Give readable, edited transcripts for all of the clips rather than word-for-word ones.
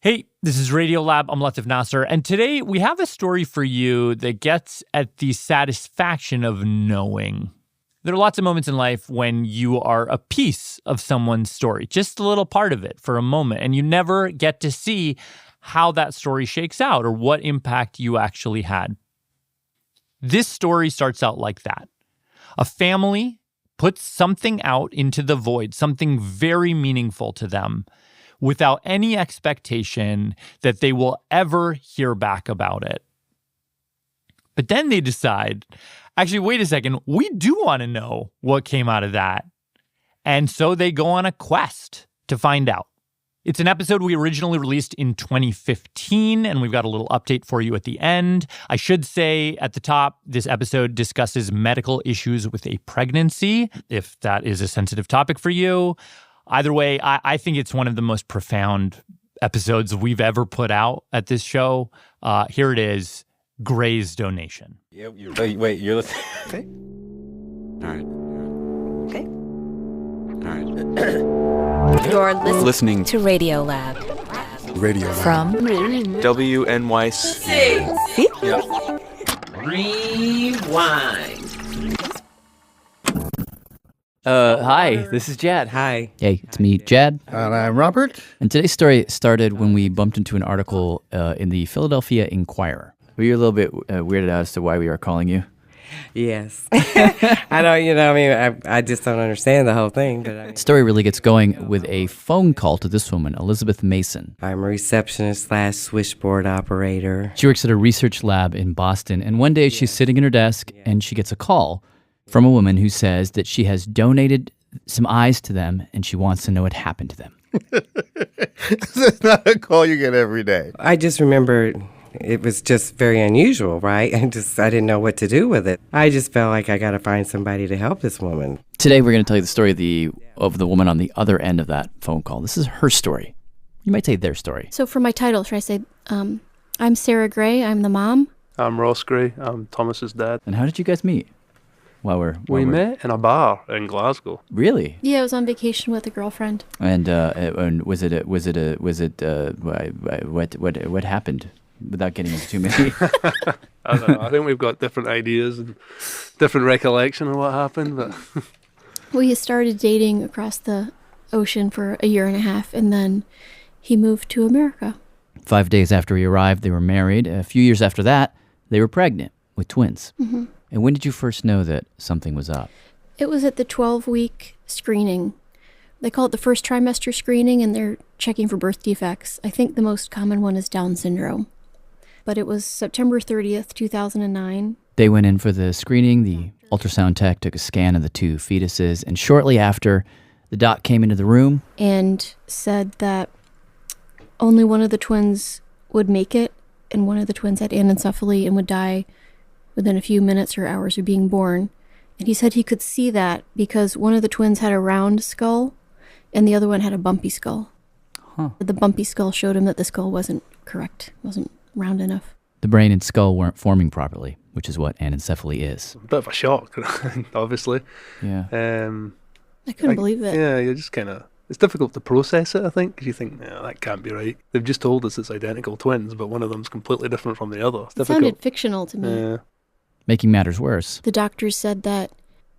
Hey, this is Radiolab. I'm Latif Nasser, and today we have a story for you that gets at the satisfaction of knowing. There are lots of moments in life when you are a piece of someone's story, just a little part of it for a moment, and you never get to see how that story shakes out or what impact you actually had. This story starts out like that. A family puts something out into the void, something very meaningful to them, without any expectation that they will ever hear back about it. But then they decide, actually, wait a second, we do want to know what came out of that. And so they go on a quest to find out. It's an episode we originally released in 2015, and we've got a little update for you at the end. I should say at the top, this episode discusses medical issues with a pregnancy, if that is a sensitive topic for you. Either way, I think it's one of the most profound episodes we've ever put out at this show. Here it is, Gray's donation. Yeah, wait, you're listening? Okay. All right. Okay. All right. You're listening to Radiolab. Radiolab. From WNYC. Yeah. Rewind. Hi, this is Jad. Hi. Hey, it's me, Jad. And I'm Robert. And today's story started when we bumped into an article in the Philadelphia Inquirer. Were you a little bit weirded out as to why we are calling you? Yes. I don't, I just don't understand the whole thing. But The story really gets going with a phone call to this woman, Elizabeth Mason. I'm a receptionist / switchboard operator. She works at a research lab in Boston, and one day she's sitting in her desk and she gets a call from a woman who says that she has donated some eyes to them and she wants to know what happened to them. That's not a call you get every day. I just remember it was just very unusual, right? I didn't know what to do with it. I just felt like I got to find somebody to help this woman. Today we're going to tell you the story of the woman on the other end of that phone call. This is her story. You might say their story. So for my title, should I say, I'm Sarah Gray, I'm the mom? I'm Ross Gray, I'm Thomas's dad. And how did you guys meet? We met in a bar in Glasgow. Really? Yeah, I was on vacation with a girlfriend. And what happened? Without getting into too many. I don't know. I think we've got different ideas and different recollection of what happened. But We started dating across the ocean for a year and a half, and then he moved to America. 5 days after he arrived, they were married. A few years after that, they were pregnant with twins. Mm-hmm. And when did you first know that something was up? It was at the 12-week screening. They call it the first trimester screening, and they're checking for birth defects. I think the most common one is Down syndrome. But it was September 30th, 2009. They went in for the screening. The ultrasound tech took a scan of the two fetuses, and shortly after, the doc came into the room And said that only one of the twins would make it, and one of the twins had anencephaly and would die within a few minutes or hours of being born. And he said he could see that because one of the twins had a round skull and the other one had a bumpy skull. Huh. The bumpy skull showed him that the skull wasn't correct, wasn't round enough. The brain and skull weren't forming properly, which is what anencephaly is. a bit of a shock, obviously. Yeah. I couldn't believe it. Yeah, you're just kind of... It's difficult to process it, I think, because you think, no, that can't be right. They've just told us it's identical twins, but one of them's completely different from the other. It's It difficult. sounded fictional to me. Yeah. Making matters worse, The doctors said that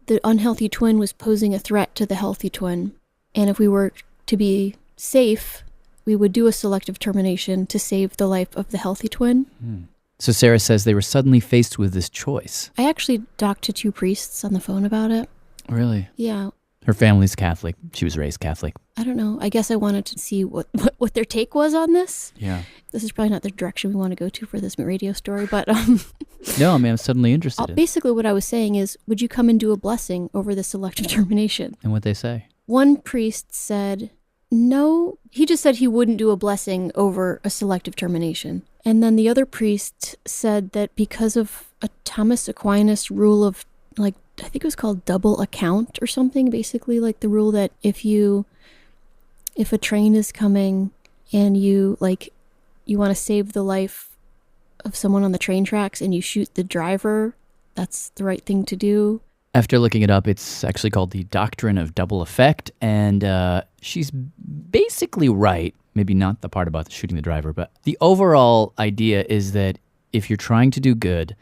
the unhealthy twin was posing a threat to the healthy twin. And if we were to be safe, we would do a selective termination to save the life of the healthy twin. So Sarah says they were suddenly faced with this choice. I actually talked to 2 priests on the phone about it. Really? Yeah. Her family's Catholic. She was raised Catholic. I don't know. I guess I wanted to see what their take was on this. Yeah. This is probably not the direction we want to go to for this radio story, but No, I mean, I'm suddenly interested in. basically what I was saying is, would you come and do a blessing over the selective termination? And what they say. One priest said, no, he just said he wouldn't do a blessing over a selective termination. And then the other priest said that because of a Thomas Aquinas rule of, like, I think it was called double account or something, basically like the rule that if a train is coming and you want to save the life of someone on the train tracks and you shoot the driver, that's the right thing to do. After looking it up, it's actually called the doctrine of double effect, and she's basically right Maybe not the part about shooting the driver, but the overall idea is that if you're trying to do good,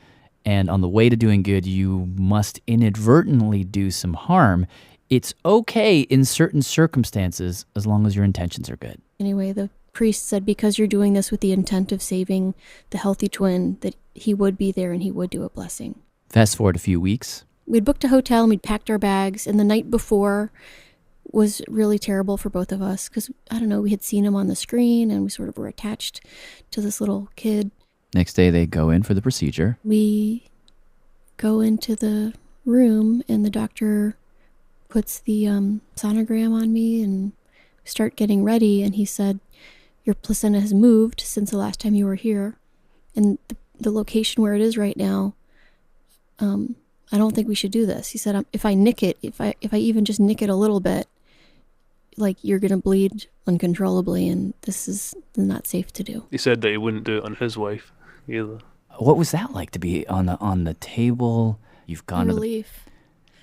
and on the way to doing good, you must inadvertently do some harm, it's okay in certain circumstances as long as your intentions are good. Anyway, the priest said because you're doing this with the intent of saving the healthy twin, that he would be there and he would do a blessing. Fast forward a few weeks. We'd booked a hotel and we'd packed our bags, and the night before was really terrible for both of us because, I don't know, we had seen him on the screen and we sort of were attached to this little kid. Next day, they go in for the procedure. We go into the room and the doctor puts the sonogram on me and start getting ready, and he said, your placenta has moved since the last time you were here, and the location where it is right now, I don't think we should do this. He said, if I nick it, if I even just nick it a little bit, like, you're going to bleed uncontrollably, and this is not safe to do. He said that he wouldn't do it on his wife either. What was that like to be on the table? You've gone to relief.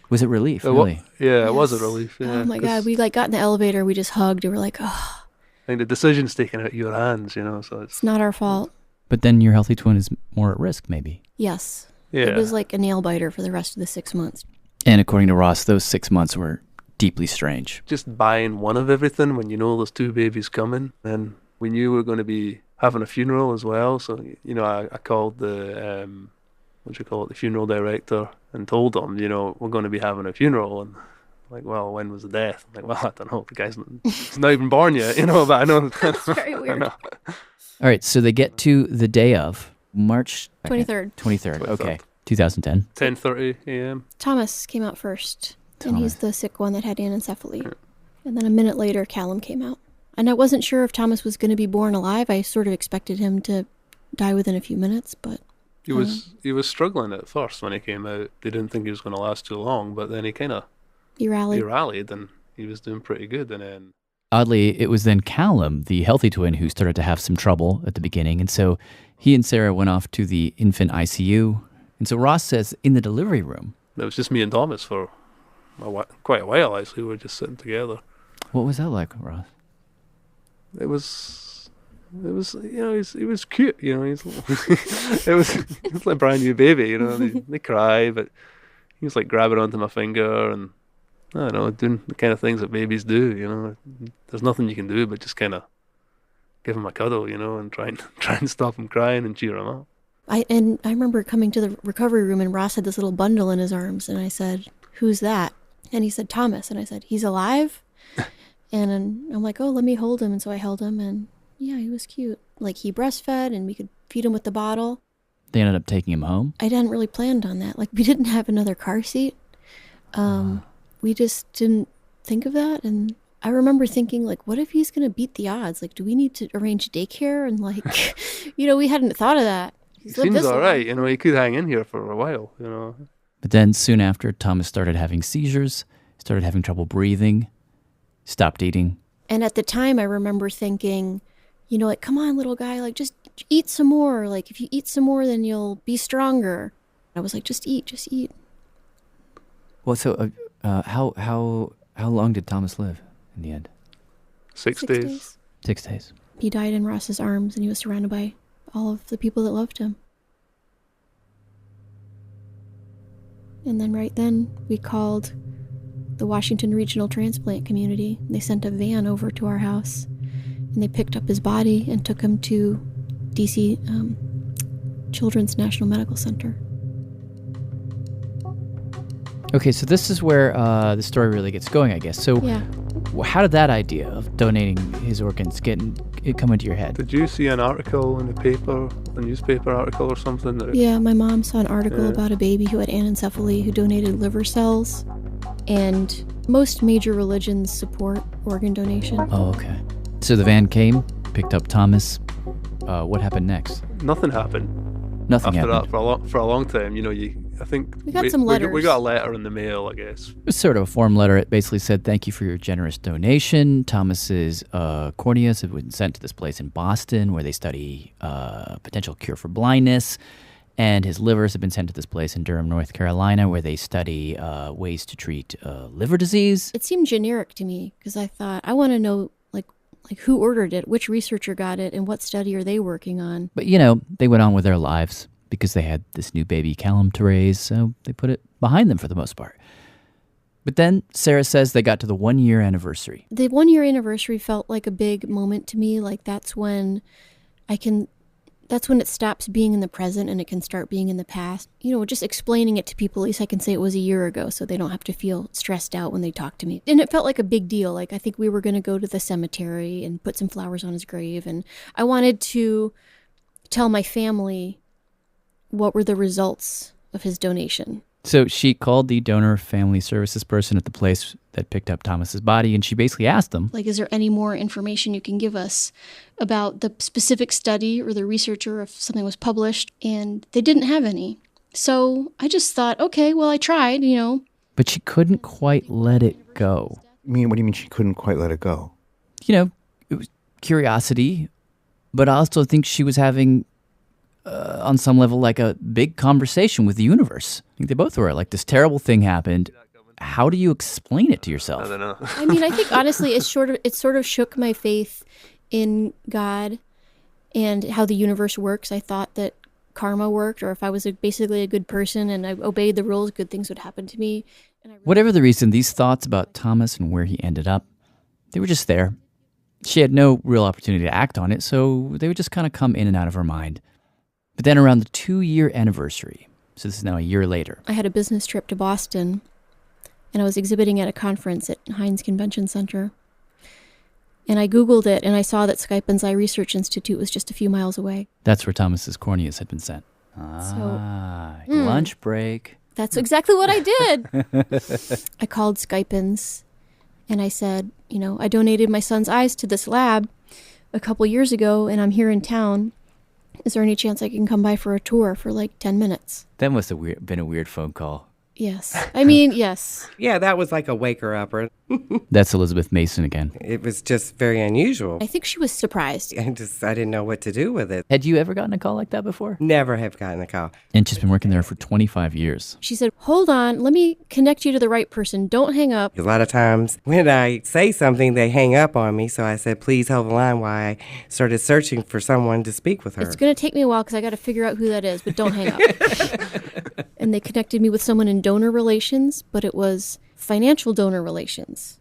Was it relief? Really? Yeah, it was a relief. Yeah, oh my God, we got in the elevator, we just hugged, and we're like, oh. I think the decision's taken out of your hands, so It's not our fault. But then your healthy twin is more at risk, maybe. Yes. Yeah. It was like a nail biter for the rest of the 6 months. And according to Ross, those 6 months were deeply strange. Just buying one of everything when you know there's two babies coming, and we knew we were going to be having a funeral as well. So I called the the funeral director and told him, we're going to be having a funeral, and like, well, when was the death? I'm like, well, I don't know. The guy's not even born yet, but I know. That's very weird. All right, so they get to the day of March 23rd. 23rd. Okay, 2010. 10:30 a.m. Thomas came out first, and he's the sick one that had anencephaly. Yeah. And then a minute later, Callum came out. And I wasn't sure if Thomas was going to be born alive. I sort of expected him to die within a few minutes, but... He was struggling at first when he came out. They didn't think he was going to last too long, but then he rallied, and he was doing pretty good. And then, oddly, it was then Callum, the healthy twin, who started to have some trouble at the beginning. And so he and Sarah went off to the infant ICU. And so Ross says in the delivery room... It was just me and Thomas for quite a while, actually. We were just sitting together. What was that like, Ross? It was he was cute, it was like a brand new baby, they cry, but he was like grabbing onto my finger and, I don't know, doing the kind of things that babies do, There's nothing you can do but just kind of give him a cuddle, and try and stop him crying and cheer him up. I remember coming to the recovery room and Ross had this little bundle in his arms, and I said, who's that? And he said, Thomas. And I said, he's alive? And I'm like, oh, let me hold him. And so I held him, and yeah, he was cute. Like, he breastfed, and we could feed him with the bottle. They ended up taking him home? I hadn't really planned on that. Like, we didn't have another car seat. We just didn't think of that. And I remember thinking, like, what if he's going to beat the odds? Like, do we need to arrange daycare? And, like, we hadn't thought of that. He seems all right. He could hang in here for a while, But then soon after, Thomas started having seizures, started having trouble breathing, stopped eating. And at the time, I remember thinking, like, come on, little guy, like, just eat some more. Like, if you eat some more, then you'll be stronger. I was like, just eat. Well, so how long did Thomas live in the end? 6 days. 6 days. He died in Ross's arms, and he was surrounded by all of the people that loved him. And then right then, we called the Washington Regional Transplant Community. They sent a van over to our house, and they picked up his body and took him to DC Children's National Medical Center. Okay, so this is where the story really gets going, I guess. So yeah. How did that idea of donating his organs come into your head? Did you see an article in the paper, a newspaper article or something? Yeah, my mom saw an article about a baby who had anencephaly who donated liver cells. And most major religions support organ donation. Oh, okay. So the van came, picked up Thomas. What happened next? Nothing happened. Nothing after happened. that for a long time. I think we got some letters. We got a letter in the mail, I guess. It was sort of a form letter. It basically said, "Thank you for your generous donation. Thomas's corneas have been sent to this place in Boston where they study potential cure for blindness, and his livers have been sent to this place in Durham, North Carolina, where they study ways to treat liver disease." It seemed generic to me because I thought, I want to know, like, Like, who ordered it? Which researcher got it? And what study are they working on? But, they went on with their lives because they had this new baby Callum to raise, so they put it behind them for the most part. But then Sarah says they got to the 1-year anniversary. The 1-year anniversary felt like a big moment to me. Like, that's when it stops being in the present and it can start being in the past. Just explaining it to people, at least I can say it was a year ago so they don't have to feel stressed out when they talk to me. And it felt like a big deal. Like, I think we were going to go to the cemetery and put some flowers on his grave. And I wanted to tell my family what were the results of his donation. So she called the donor family services person at the place that picked up Thomas's body, and she basically asked them, like, is there any more information you can give us about the specific study or the researcher if something was published? And they didn't have any. So I just thought, okay, well, I tried, But she couldn't quite let it go. What do you mean she couldn't quite let it go? It was curiosity, but I also think she was having, on some level, like a big conversation with the universe. I think they both were. Like, this terrible thing happened. How do you explain it to yourself? I don't know. I think honestly, it sort of shook my faith in God and how the universe works. I thought that karma worked, or if I was basically a good person and I obeyed the rules, good things would happen to me. Whatever the reason, these thoughts about Thomas and where he ended up, they were just there. She had no real opportunity to act on it, so they would just kind of come in and out of her mind. But then around the 2-year anniversary, so this is now a year later, I had a business trip to Boston, and I was exhibiting at a conference at Heinz Convention Center. And I Googled it, and I saw that Skypen's Eye Research Institute was just a few miles away. That's where Thomas's corneas had been sent. Lunch break. That's exactly what I did. I called Skypen's, and I said, I donated my son's eyes to this lab a couple years ago, and I'm here in town. Is there any chance I can come by for a tour for like 10 minutes? That must have been a weird phone call. Yes. Yes. Yeah, that was like a waker-upper. That's Elizabeth Mason again. It was just very unusual. I think she was surprised. I didn't know what to do with it. Had you ever gotten a call like that before? Never have gotten a call. And she's been working there for 25 years. She said, hold on, let me connect you to the right person. Don't hang up. A lot of times when I say something, they hang up on me. So I said, please hold the line while I started searching for someone to speak with her. It's going to take me a while because I got to figure out who that is, but don't hang up. And they connected me with someone in donor relations, but it was financial donor relations.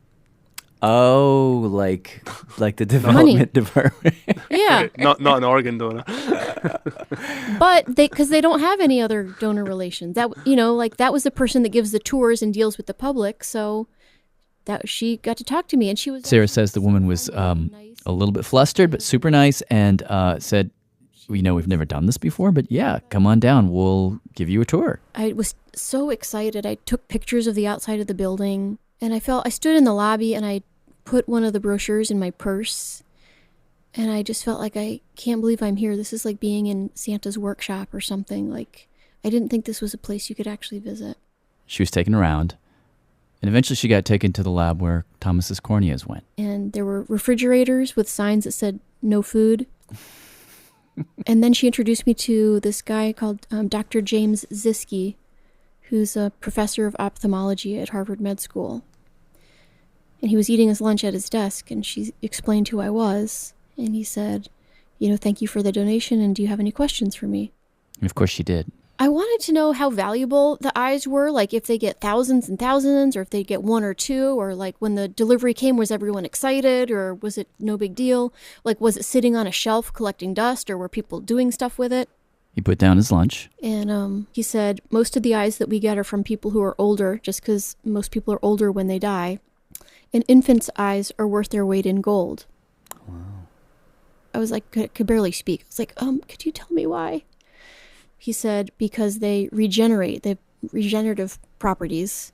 Oh, like the development department. Yeah. Not an organ donor. But because they don't have any other donor relations. That that was the person that gives the tours and deals with the public. So that she got to talk to me, and she was. Sarah says the woman was a little bit flustered, but super nice, and said, we've never done this before, but yeah, come on down. We'll give you a tour. I was so excited. I took pictures of the outside of the building, and I stood in the lobby, and I put one of the brochures in my purse, and I just felt like, I can't believe I'm here. This is like being in Santa's workshop or something. Like, I didn't think this was a place you could actually visit. She was taken around, and eventually she got taken to the lab where Thomas's corneas went. And there were refrigerators with signs that said no food. And then she introduced me to this guy called Dr. James Ziske, who's a professor of ophthalmology at Harvard Med School. And he was eating his lunch at his desk, and she explained who I was. And he said, thank you for the donation, and do you have any questions for me? And of course she did. I wanted to know how valuable the eyes were, like if they get thousands and thousands, or if they get one or two, or like when the delivery came, was everyone excited, or was it no big deal? Like, was it sitting on a shelf collecting dust, or were people doing stuff with it? He put down his lunch. And he said, most of the eyes that we get are from people who are older, just because most people are older when they die. And infants' eyes are worth their weight in gold. Wow. I was like, could barely speak. I was like, could you tell me why? He said, because they regenerate, they have regenerative properties.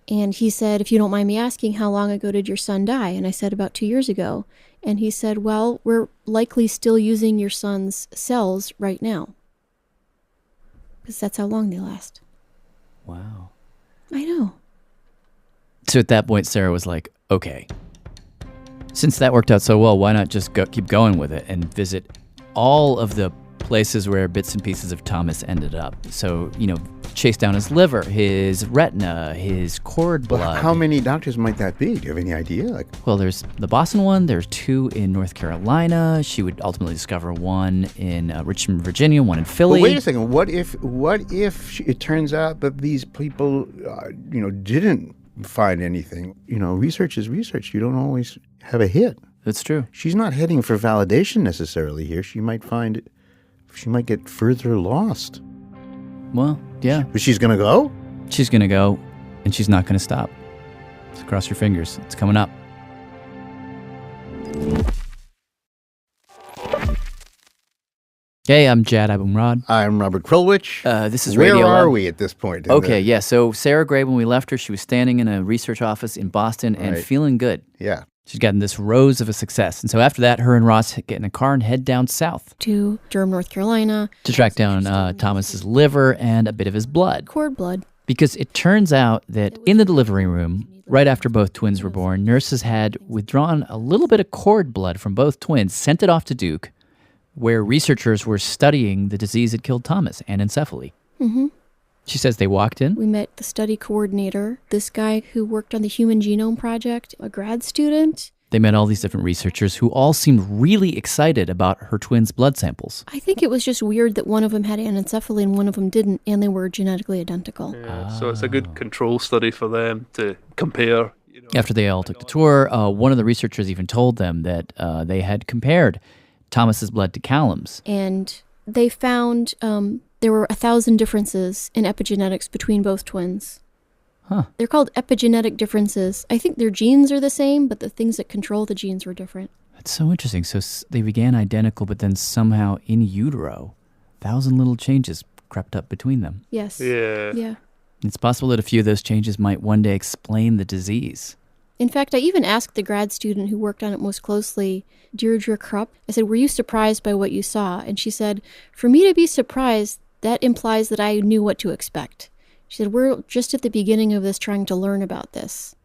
And he said, if you don't mind me asking, how long ago did your son die? And I said, about 2 years ago. And he said, well, we're likely still using your son's cells right now. Because that's how long they last. Wow. I know. So at that point, Sarah was like, okay, since that worked out so well, why not just keep going with it and visit all of the places where bits and pieces of Thomas ended up. So, chased down his liver, his retina, his cord blood. Well, how many doctors might that be? Do you have any idea? Well, there's the Boston one, there's 2 in North Carolina. She would ultimately discover 1 in Richmond, Virginia, 1 in Philly. But wait a second. What if it turns out that these people, didn't find anything? Research is research. You don't always have a hit. That's true. She's not heading for validation necessarily here. She might get further lost. Well, yeah. But she's going to go? She's going to go, and she's not going to stop. So cross your fingers. It's coming up. Hey, I'm Jad Abumrad. I'm Robert Krulwich. This is Where Radiolab. are we at this point? Okay, yeah. So Sarah Gray, when we left her, she was standing in a research office in Boston and Right. feeling good. Yeah. She's gotten this rose of a success. And so after that, her and Ross get in a car and head down south To Durham, North Carolina. to track down Thomas's liver and a bit of his blood. Cord blood. Because it turns out that in the delivery room, right after both twins were born, nurses had withdrawn a little bit of cord blood from both twins, sent it off to Duke, where researchers were studying the disease that killed Thomas, anencephaly. Mm-hmm. She says they walked in. We met the study coordinator, this guy who worked on the Human Genome Project, a grad student. They met all these different researchers who all seemed really excited about her twins' blood samples. I think it was just weird that one of them had anencephaly and one of them didn't, and they were genetically identical. Yeah, so it's a good control study for them to compare. After they all took the tour, one of the researchers even told them that they had compared Thomas's blood to Callum's. And they found there were 1,000 differences in epigenetics between both twins. Huh. They're called epigenetic differences. I think their genes are the same, but the things that control the genes were different. That's so interesting. So they began identical, but then somehow in utero, 1,000 little changes crept up between them. Yes. Yeah. Yeah. It's possible that a few of those changes might one day explain the disease. In fact, I even asked the grad student who worked on it most closely, Deirdre Krupp, I said, were you surprised by what you saw? And she said, for me to be surprised, that implies that I knew what to expect. She said, we're just at the beginning of this trying to learn about this.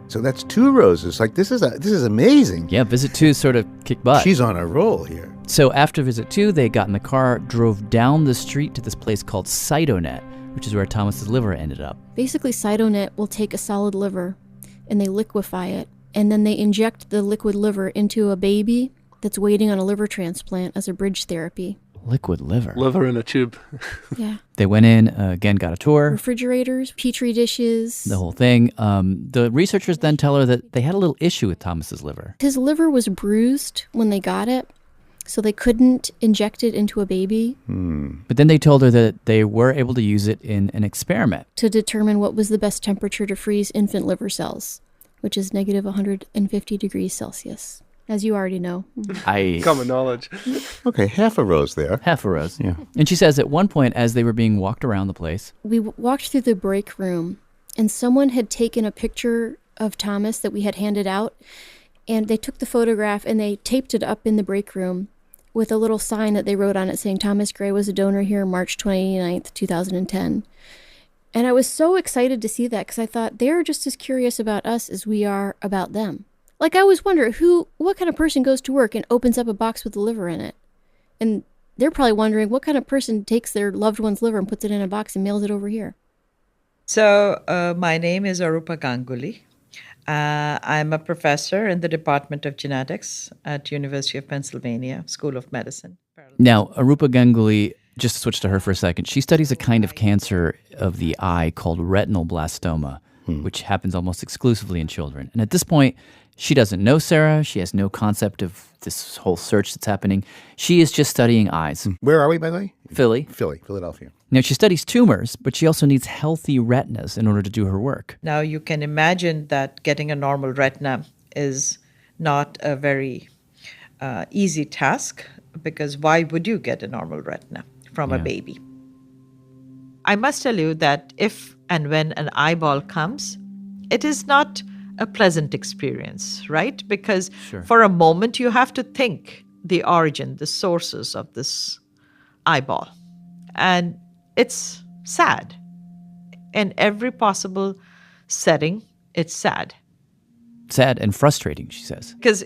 So that's 2 roses. This is amazing. Yeah, visit 2 sort of kicked butt. She's on a roll here. So after visit 2, they got in the car, drove down the street to this place called Cytonet, which is where Thomas's liver ended up. Basically, Cytonet will take a solid liver and they liquefy it, and then they inject the liquid liver into a baby that's waiting on a liver transplant as a bridge therapy. Liquid liver. Liver in a tube. Yeah. They went in, again, got a tour. Refrigerators, petri dishes. The whole thing. The researchers then tell her that they had a little issue with Thomas's liver. His liver was bruised when they got it, so they couldn't inject it into a baby. But then they told her that they were able to use it in an experiment. To determine what was the best temperature to freeze infant liver cells, which is negative 150 degrees Celsius, as you already know. Common knowledge. Okay, half a rose there. Half a rose. Yeah. And she says at one point, as they were being walked around the place, We walked through the break room, and someone had taken a picture of Thomas that we had handed out, and they took the photograph and they taped it up in the break room with a little sign that they wrote on it saying Thomas Gray was a donor here March 29th, 2010. And I was so excited to see that because I thought they're just as curious about us as we are about them. Like, I always wonder what kind of person goes to work and opens up a box with a liver in it. And they're probably wondering what kind of person takes their loved one's liver and puts it in a box and mails it over here. So my name is Arupa Ganguly. I'm a professor in the Department of Genetics at University of Pennsylvania School of Medicine. now, Arupa Ganguly, just to switch to her for a second, she studies a kind of cancer of the eye called retinal blastoma, which happens almost exclusively in children. And at this point, she doesn't know Sarah. She has no concept of this whole search that's happening. She is just studying eyes. Where are we, by the way? Philadelphia. Now, she studies tumors, but she also needs healthy retinas in order to do her work. Now, you can imagine that getting a normal retina is not a very easy task, because why would you get a normal retina from a baby? I must tell you that if and when an eyeball comes, it is not a pleasant experience, right? Because for a moment you have to think the origin, the sources of this eyeball. And it's sad. In every possible setting, it's sad. Sad and frustrating, she says. Because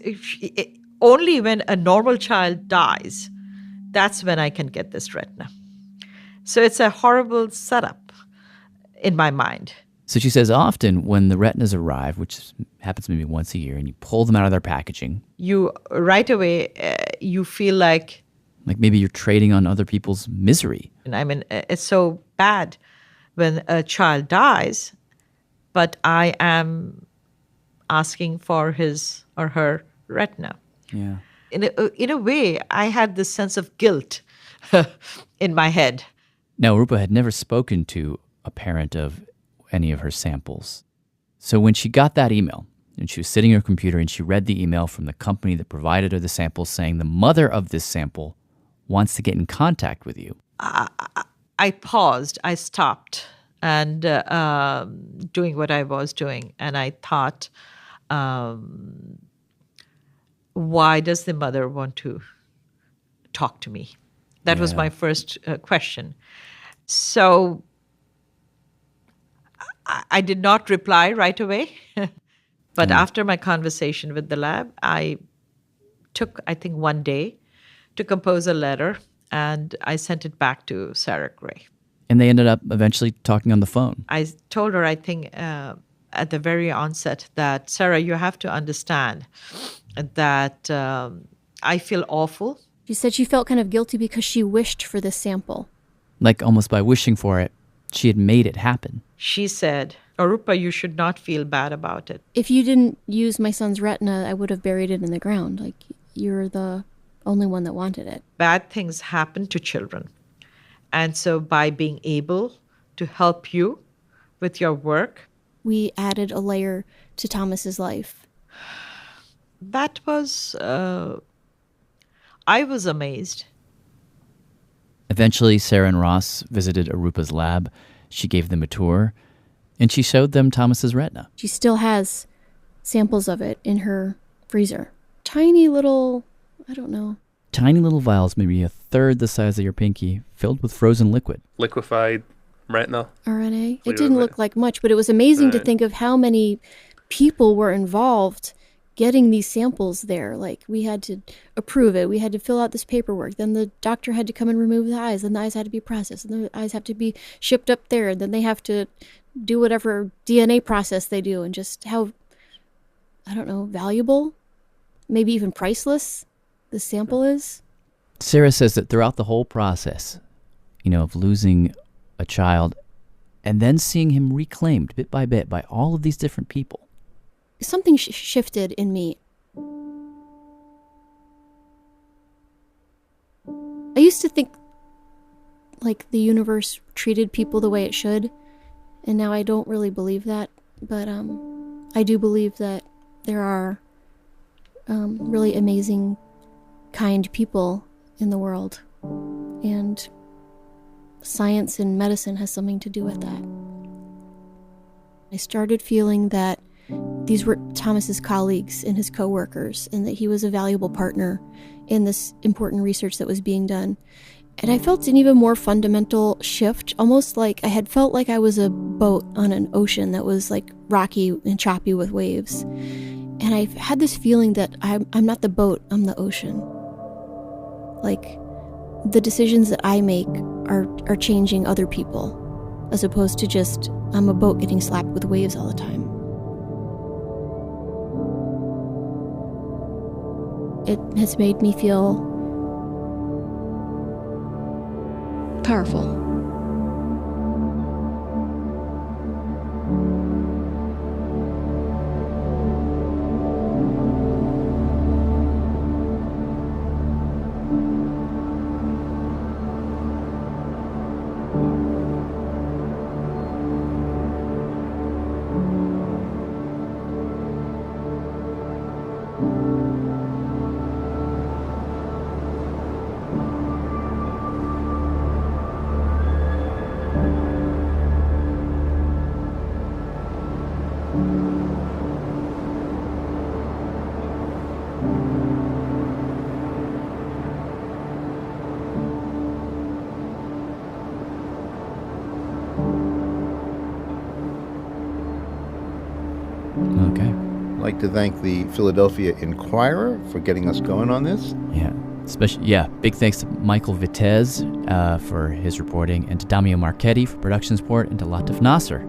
only when a normal child dies, that's when I can get this retina. So it's a horrible setup in my mind. So she says often when the retinas arrive, which happens maybe once a year, and you pull them out of their packaging, You right away, you feel like maybe you're trading on other people's misery. And I mean, it's so bad when a child dies, but I am asking for his or her retina. Yeah. In a way, I had this sense of guilt in my head. Now, Rupa had never spoken to a parent of any of her samples. So when she got that email, and she was sitting at her computer and she read the email from the company that provided her the sample saying the mother of this sample wants to get in contact with you. I paused, I stopped, and doing what I was doing. And I thought, why does the mother want to talk to me? That was my first question. So I did not reply right away. But after my conversation with the lab, I took, I think, one day to compose a letter, and I sent it back to Sarah Gray. And they ended up eventually talking on the phone. I told her, I think, at the very onset that, Sarah, you have to understand that I feel awful. She said she felt kind of guilty because she wished for this sample. Like almost by wishing for it, she had made it happen. She said, Arupa, you should not feel bad about it. If you didn't use my son's retina, I would have buried it in the ground. Like, you're the only one that wanted it. Bad things happen to children. And so by being able to help you with your work, we added a layer to Thomas's life. That was, I was amazed. Eventually, Sarah and Ross visited Arupa's lab. She gave them a tour, and she showed them Thomas's retina. She still has samples of it in her freezer. Tiny little, I don't know. Tiny little vials, maybe a third the size of your pinky, filled with frozen liquid. Liquefied retina. RNA. It didn't look like much, but it was amazing to think of how many people were involved getting these samples there. Like, we had to approve it. We had to fill out this paperwork. Then the doctor had to come and remove the eyes. Then the eyes had to be processed. And the eyes have to be shipped up there. Then they have to do whatever DNA process they do. And just how, I don't know, valuable, maybe even priceless the sample is. Sarah says that throughout the whole process, of losing a child and then seeing him reclaimed bit by all of these different people, something shifted in me. I used to think like the universe treated people the way it should, and now I don't really believe that, but I do believe that there are really amazing, kind people in the world, and science and medicine has something to do with that. I started feeling that these were Thomas's colleagues and his co-workers, and that he was a valuable partner in this important research that was being done. And I felt an even more fundamental shift, almost like I had felt like I was a boat on an ocean that was like rocky and choppy with waves. And I had this feeling that I'm not the boat, I'm the ocean. Like, the decisions that I make are changing other people, as opposed to just I'm a boat getting slapped with waves all the time. It has made me feel powerful. like to thank the Philadelphia Inquirer for getting us going on this. Big thanks to Michael Vitez for his reporting, and to Damio Marchetti for production support, and to Latif Nasser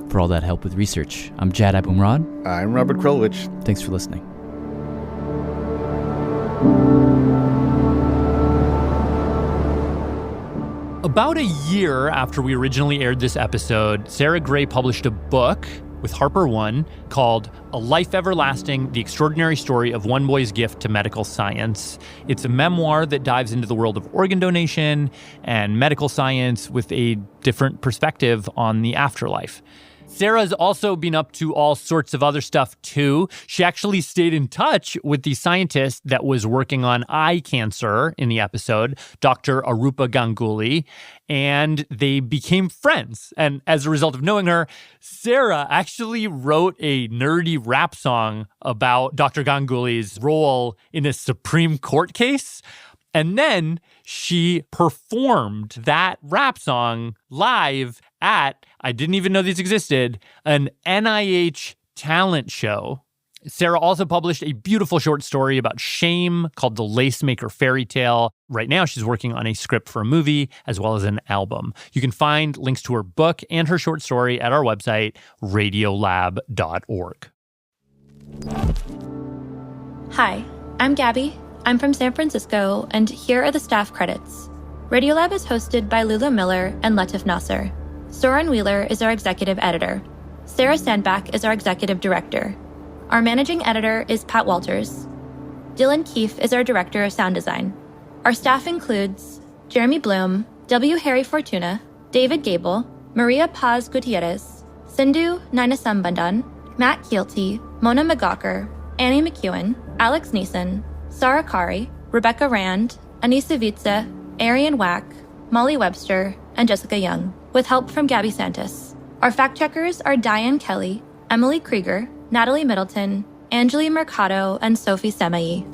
for all that help with research. I'm Jad Abumrad. I'm Robert Krulwich. Thanks for listening. About a year after we originally aired this episode, Sarah Gray published a book with Harper One called A Life Everlasting, The Extraordinary Story of One Boy's Gift to Medical Science. It's a memoir that dives into the world of organ donation and medical science with a different perspective on the afterlife. Sarah's also been up to all sorts of other stuff, too. She actually stayed in touch with the scientist that was working on eye cancer in the episode, Dr. Arupa Ganguly, and they became friends. And as a result of knowing her, Sarah actually wrote a nerdy rap song about Dr. Ganguly's role in a Supreme Court case. And then she performed that rap song live at, I didn't even know these existed, an NIH talent show. Sarah also published a beautiful short story about shame called The Lacemaker Fairy Tale. Right now, she's working on a script for a movie as well as an album. You can find links to her book and her short story at our website, radiolab.org. Hi, I'm Gabby. I'm from San Francisco, and here are the staff credits. Radiolab is hosted by Lulu Miller and Latif Nasser. Soren Wheeler is our executive editor. Sarah Sandbach is our executive director. Our managing editor is Pat Walters. Dylan Keefe is our director of sound design. Our staff includes Jeremy Bloom, W. Harry Fortuna, David Gable, Maria Paz Gutierrez, Sindhu Nainasambandan, Matt Keelty, Mona McGawker, Annie McEwen, Alex Neeson, Sarah Kari, Rebecca Rand, Anissa Vitze, Arian Wack, Molly Webster, and Jessica Young, with help from Gabby Santis. Our fact-checkers are Diane Kelly, Emily Krieger, Natalie Middleton, Angeli Mercado, and Sophie Semai.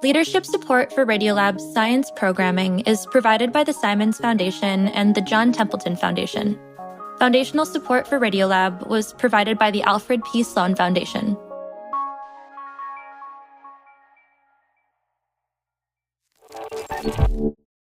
Leadership support for Radiolab's science programming is provided by the Simons Foundation and the John Templeton Foundation. Foundational support for Radiolab was provided by the Alfred P. Sloan Foundation.